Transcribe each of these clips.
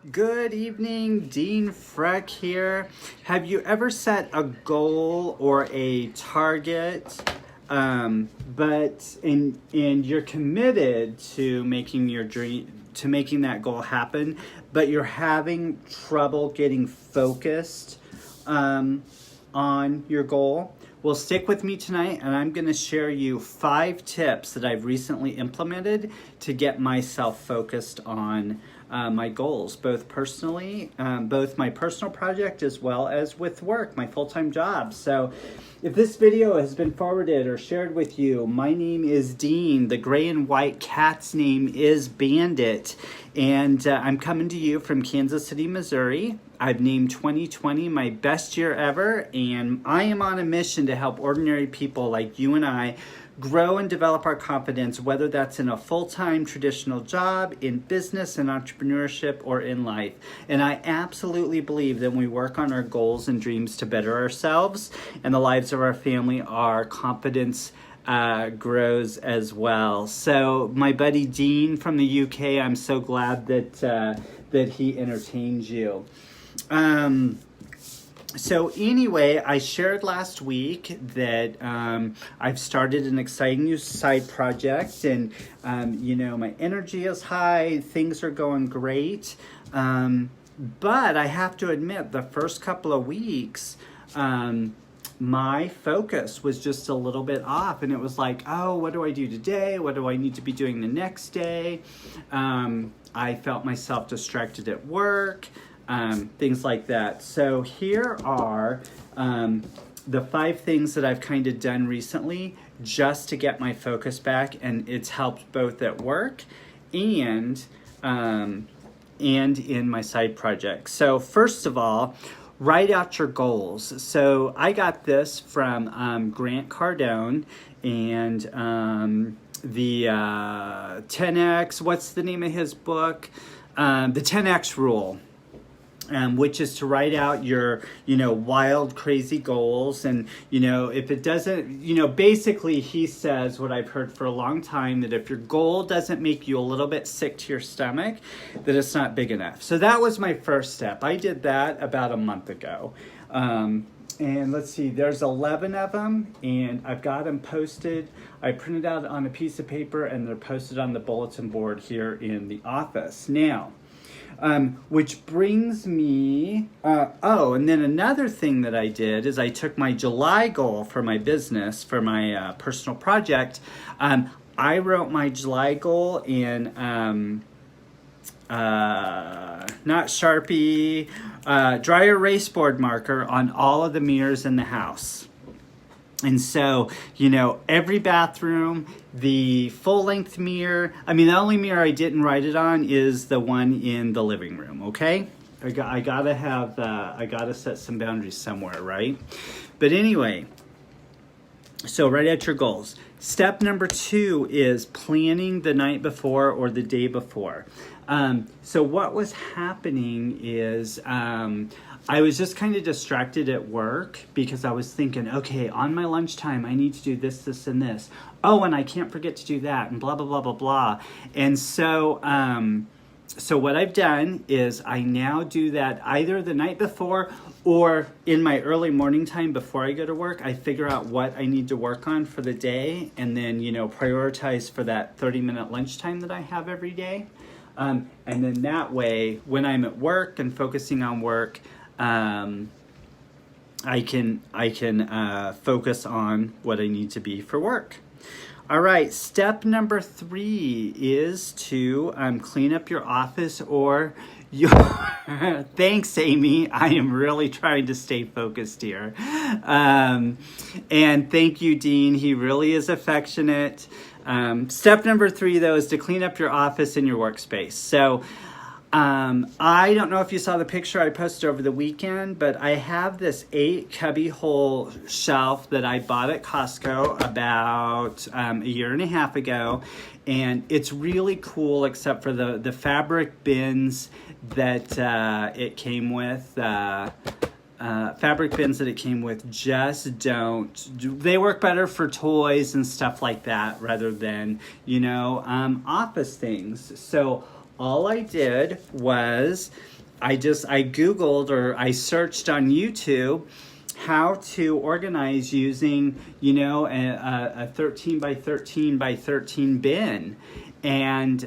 Good evening, Dean Freck here. Have you ever set a goal or a target, and you're committed to making your dream, to making that goal happen, but you're having trouble getting focused on your goal? Well, stick with me tonight, and I'm going to share you 5 tips that I've recently implemented to get myself focused on my goals, both personally, both my personal project as well as with work, my full-time job. So if this video has been forwarded or shared with you, my name is Dean. The gray and white cat's name is Bandit. And I'm coming to you from Kansas City, Missouri. I've named 2020 my best year ever, and I am on a mission to help ordinary people like you and I grow and develop our confidence, whether that's in a full-time traditional job, in business and entrepreneurship, or in life. And I absolutely believe that when we work on our goals and dreams to better ourselves and the lives of our family, our confidence grows as well. So my buddy Dean from the UK, I'm so glad that he entertains you. So anyway, I shared last week that I've started an exciting new side project, and my energy is high, things are going great, but I have to admit the first couple of weeks my focus was just a little bit off, and it was like, oh, what do I do today? What do I need to be doing the next day? I felt myself distracted at work. Things like that. So here are the 5 things that I've kind of done recently just to get my focus back, and it's helped both at work and in my side project. So first of all, write out your goals. So I got this from Grant Cardone and the 10X, what's the name of his book? The 10X Rule. Which is to write out your, wild, crazy goals. And, if it doesn't, basically he says what I've heard for a long time, that if your goal doesn't make you a little bit sick to your stomach, that it's not big enough. So that was my first step. I did that about a month ago. And let's see, there's 11 of them, and I've got them posted. I printed out on a piece of paper, and they're posted on the bulletin board here in the office. Now, which brings me, and then another thing that I did is I took my July goal for my business, for my personal project. I wrote my July goal in, not Sharpie, dry erase board marker on all of the mirrors in the house. And so, every bathroom, the full-length mirror, the only mirror I didn't write it on is the one in the living room, okay? I gotta set some boundaries somewhere, right? But anyway, so write out your goals. Step number 2 is planning the night before or the day before. So what was happening is, I was just kind of distracted at work because I was thinking, okay, on my lunchtime, I need to do this, this, and this. Oh, and I can't forget to do that, and blah, blah, blah, blah, blah. And so, so what I've done is I now do that either the night before or in my early morning time before I go to work. I figure out what I need to work on for the day, and then, prioritize for that 30-minute lunchtime that I have every day. And then that way, when I'm at work and focusing on work, I can focus on what I need to be for work. All right, step number 3 is to clean up your office or your... Thanks, Amy. I am really trying to stay focused here. And thank you, Dean. He really is affectionate. Step number 3, though, is to clean up your office and your workspace. So I don't know if you saw the picture I posted over the weekend, but I have this 8 cubby hole shelf that I bought at Costco about a year and a half ago. And it's really cool, except for the fabric bins that it came with. Fabric bins that it came with just they work better for toys and stuff like that rather than, office things. So all I did was I Googled or I searched on YouTube how to organize using, a 13 by 13 by 13 bin. And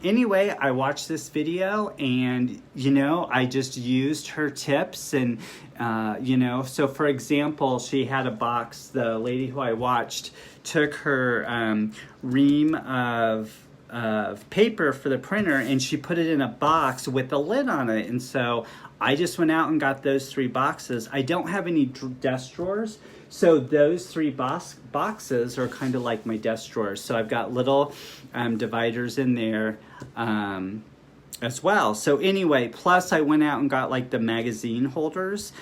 anyway, I watched this video and, I just used her tips and, so for example, she had a box, the lady who I watched took her ream of paper for the printer and she put it in a box with a lid on it. And so I just went out and got those 3 boxes. I don't have any desk drawers, so those 3 boxes are kind of like my desk drawers. So I've got little dividers in there as well. So anyway, plus I went out and got like the magazine holders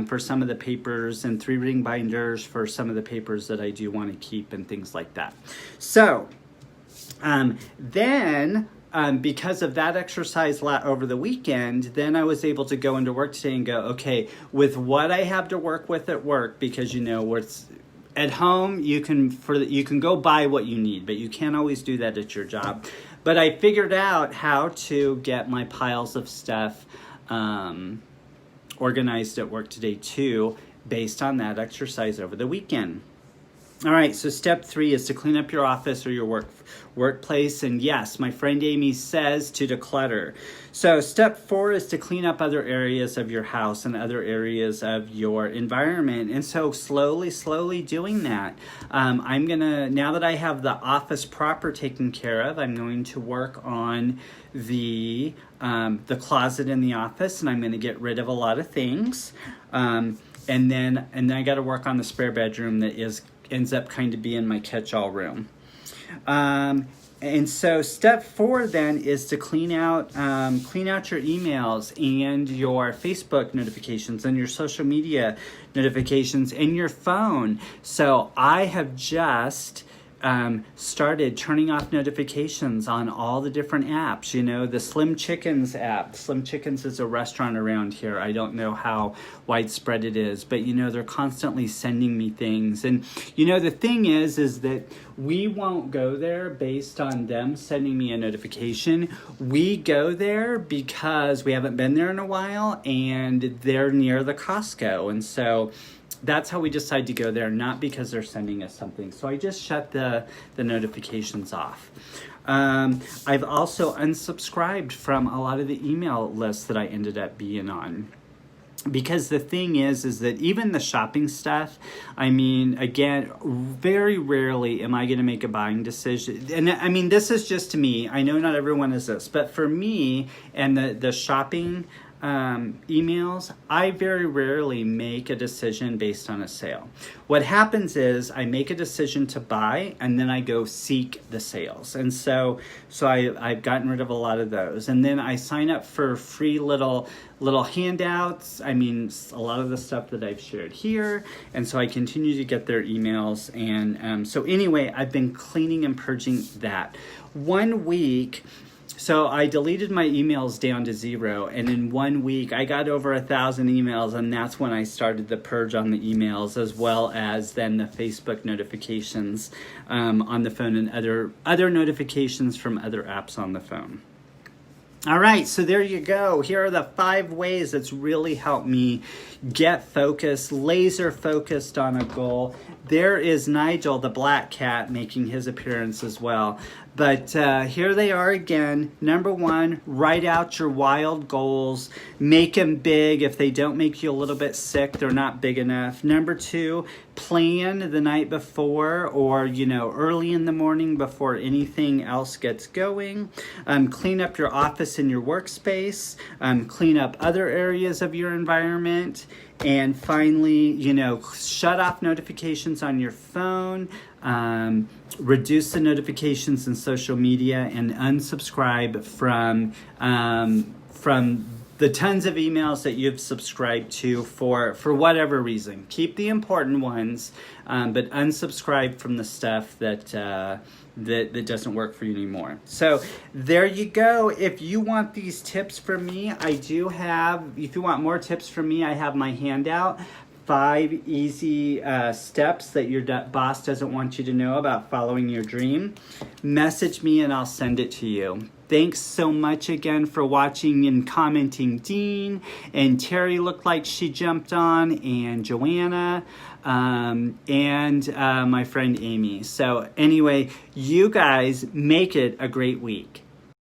for some of the papers and 3-ring binders for some of the papers that I do want to keep and things like that. So then because of that exercise over the weekend, then I was able to go into work today and go, okay, with what I have to work with at work, because at home you can go buy what you need, but you can't always do that at your job. But I figured out how to get my piles of stuff organized at work today too, based on that exercise over the weekend. All right, so step 3 is to clean up your office or your workplace. And yes, my friend Amy says to declutter. So step 4 is to clean up other areas of your house and other areas of your environment. And so slowly doing that. Now that I have the office proper taken care of, I'm going to work on the closet in the office, and I'm going to get rid of a lot of things. And then I got to work on the spare bedroom that ends up kind of being my catch-all room. And so step 4 then is to clean out your emails and your Facebook notifications and your social media notifications and your phone. So I have just started turning off notifications on all the different apps. The Slim Chickens app. Slim Chickens is a restaurant around here. I don't know how widespread it is, but they're constantly sending me things. And the thing is that we won't go there based on them sending me a notification. We go there because we haven't been there in a while and they're near the Costco. And so that's how we decide to go there, not because they're sending us something. So I just shut the notifications off. I've also unsubscribed from a lot of the email lists that I ended up being on. Because the thing is that even the shopping stuff, again, very rarely am I going to make a buying decision. And this is just to me. I know not everyone is this, but for me and the shopping emails, I very rarely make a decision based on a sale. What happens is I make a decision to buy and then I go seek the sales. And so I've gotten rid of a lot of those. And then I sign up for free little handouts. A lot of the stuff that I've shared here. And so I continue to get their emails. And so anyway, I've been cleaning and purging that. 1 week, so I deleted my emails down to 0, and in 1 week I got over 1,000 emails, and that's when I started the purge on the emails, as well as then the Facebook notifications on the phone and other notifications from other apps on the phone. All right, so there you go. Here are the 5 ways that's really helped me get focused, laser focused on a goal. There is Nigel, the black cat, making his appearance as well. But here they are again. Number 1, write out your wild goals. Make them big. If they don't make you a little bit sick, they're not big enough. Number 2, plan the night before or, early in the morning before anything else gets going. Clean up your office and your workspace. Clean up other areas of your environment. And finally, shut off notifications on your phone. Reduce the notifications in social media and unsubscribe from the tons of emails that you've subscribed to for whatever reason. Keep the important ones, but unsubscribe from the stuff that doesn't work for you anymore. So there you go. If you want these tips from me, if you want more tips from me, I have my handout. 5 easy steps that your boss doesn't want you to know about following your dream. Message me and I'll send it to you. Thanks so much again for watching and commenting. Dean and Terry looked like she jumped on, and Joanna, and my friend Amy. So anyway, you guys make it a great week.